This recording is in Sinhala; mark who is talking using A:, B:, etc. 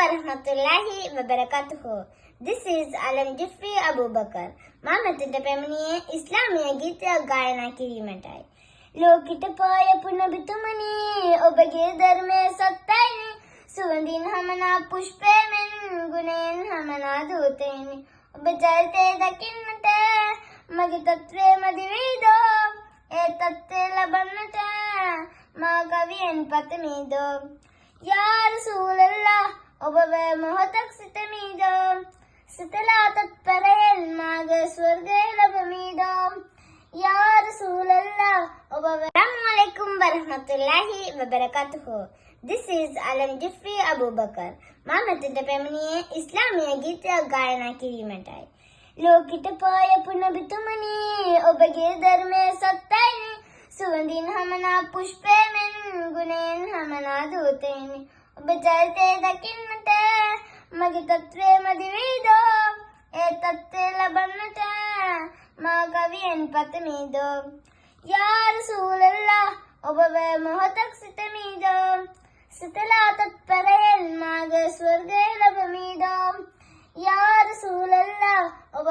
A: warahmatullahi wabarakatuh. This is Alam Jifri Abu Bakar. මම මෙතෙන්ට පැමිණියේ ඉස්ලාමීය ගීතයක් ගායනා කිරීමටයි. ලෝකිත පායපු නබිතුමනි ඔබගේ ධර්මයේ සත්‍යයිනි. සුවඳින් හමනා පුෂ්පයෙන් ගුණයෙන් හමනා දූතෙනි. ඔබ ජයතේ දකින්නට මගේ තත්ත්වයේ මදි වේදෝ. ඒ තත්ත්වය ලබන්නට මා කවියෙන් පතමීදෝ. යා රසූලල්ලාහ් ඔබ මොහොතක් සිතමීදෝ. සිතලා තත්පරයෙන් මාගේ ස්වර්ගය ලැබමීදෝ. යා රසූලල්ලාහ් ඔබ Assalamu alaikum warahmatullahi wabarakatuh. This is Alam Jifri Abu Bakar. මම මෙතෙන්ට පැමිණියේ ඉස්ලාමීය ගීතයක් ගායනා කිරීමටයි. ලෝකිත පායපු නබිතුමනි ඔබගේ ධර්මයේ සත්‍යයිනි. සුවඳින් හමනා පුෂ්පයෙන් ගුණයෙන් හමනා දූතෙනි. ඔබ ජයතේ දකින්නට මගේ තත්ත්වයේ මදි වේදෝ. ඒ තත්ත්වය ලබන්නට මා කවියෙන් පතමීදෝ. යා රසූලල්ලාහ් ඔබ මොහොතක් සිතමීදෝ. සිතලා තත්පරයෙන් මාගේ ස්වර්ගය ලැබමීදෝ. යා රසූලල්ලාහ් ඔබ